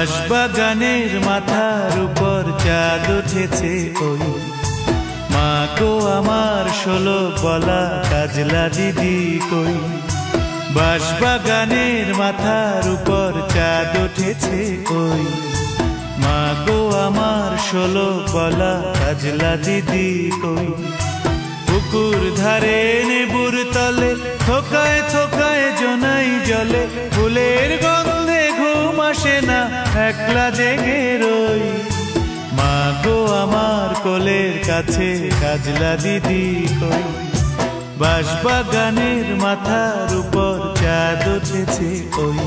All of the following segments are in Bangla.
বাঁশবাগানের মাথার উপর চাঁদ উঠেছে ওই মা গো আমার 16 বলা কাজলা দিদি কই। বাঁশবাগানের মাথার উপর চাঁদ উঠেছে ওই মা গো আমার 16 বলা কাজলা দিদি কই। পুকুর ধারে নেবুর তলে থোকায় থোকায় জোনাই জলে ফুলের গন্ধে ঘুম আসে না একলা জেগে রই। মা গো আমার কোলের কাছে কাজলা দিদি কই। বাঁশবাগানের মাথার উপর চাঁদ উঠেছে ওই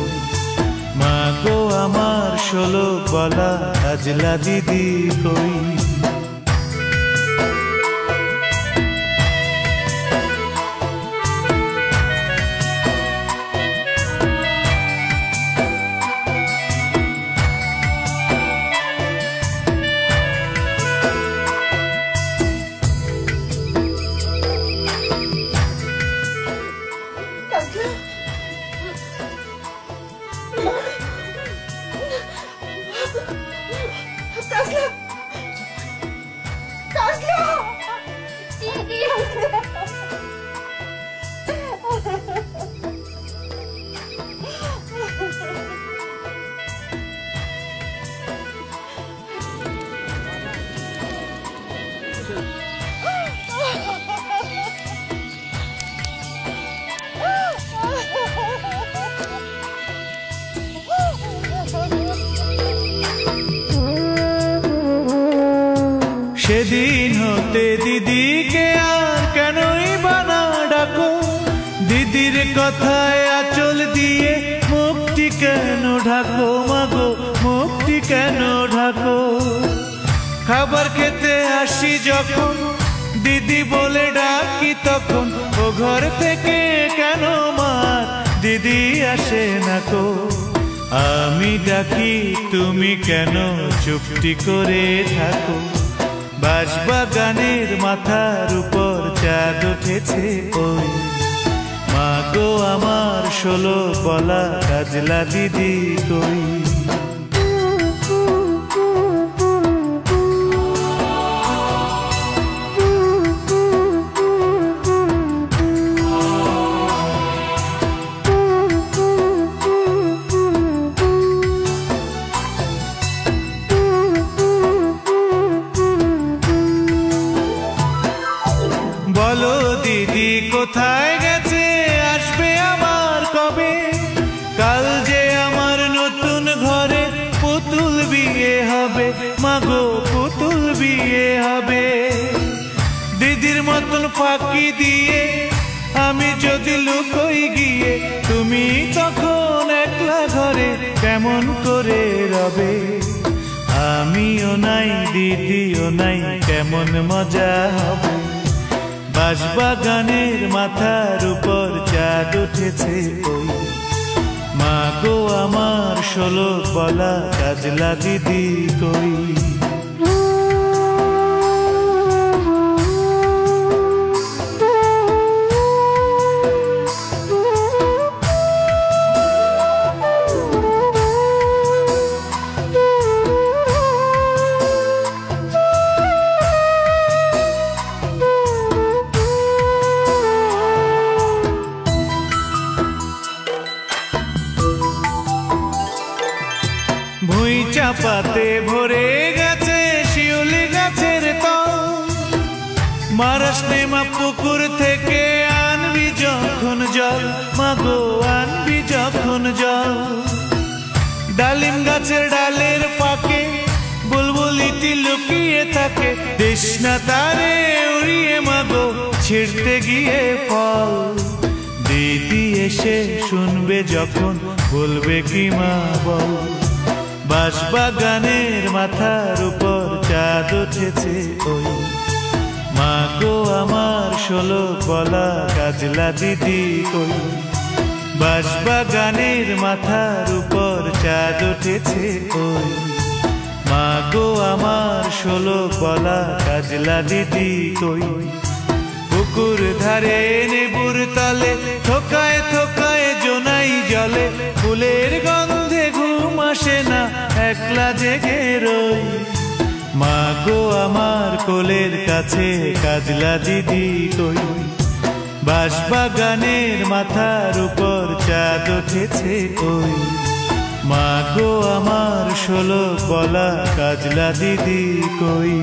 মা গো আমার 16 বলা কাজলা দিদি কই। সেদিন হতে দিদিকে আর কেনই বানা ডাকো, দিদির কথায় আঁচল দিয়ে মুখটি কেন ঢাকো মাগো, মুখটি কেন ঢাকো। খাবার খেতে আসি যখন দিদি বলে ডাকি তখন ও ঘর থেকে কেন মার দিদি আসে না কো। আমি ডাকি তুমি কেন চুপটি করে থাকো। বাঁশবাগানের মাথার উপর চাঁদ উঠেছে ওই মা গো আমার 16 বলা কাজলা দিদি কই। বলো দিদি কোথায় গেছে, আসবে আমার কবে। কাল যে আমার নতুন ঘরে পুতুল বিয়ে হবে মাগো, পুতুল বিয়ে হবে। দিদির মতন ফাঁকি দিয়ে আমি যদি লুকোই গিয়ে, তুমি তখন একলা ঘরে কেমন করে রবে। আমিও নাই দিদিও নাই কেমন মজা হবে। বাঁশবাগানের মাথার উপর চাঁদ উঠেছে ওই মা গো আমার 16 বলা কাজলা দিদি কই। ভুঁই চাপাতে ভরে গেছে শিউলি গাছের তল, মারাস নেমা পুকুর থেকে আনবি যখন জল মাগো, আনবি যখন জল। ডালিম গাছের ডালের ফাঁকে বুলবুলিটি লুকিয়ে থাকে, তৃষ্ণা তারে উড়িয়ে মাগো ছিঁড়তে গিয়ে ফল। দিদি এসে শুনবে যখন বলবে কি মা বল। বাঁশবাগানের মাথার উপর চাঁদ উঠেছে ওই মা গো আমার 16 বলা কাজলা দিদি কই। বাঁশবাগানের মাথার উপর চাঁদ উঠেছে ওই মা গো আমার 16 বলা কাজলা দিদি কই। পুকুর ধারে নেবুর তলে থোকায় থোকায় জোনাই জলে ফুলের গন্ধে ঘুম আসে না একলা জেগে রই। মা গো আমার কোলের কাছে কাজলা দিদি কই। বাঁশবাগানের মাথার উপর চাঁদ উঠেছে কই। মা গো আমার 16 বলা কাজলা দিদি কই।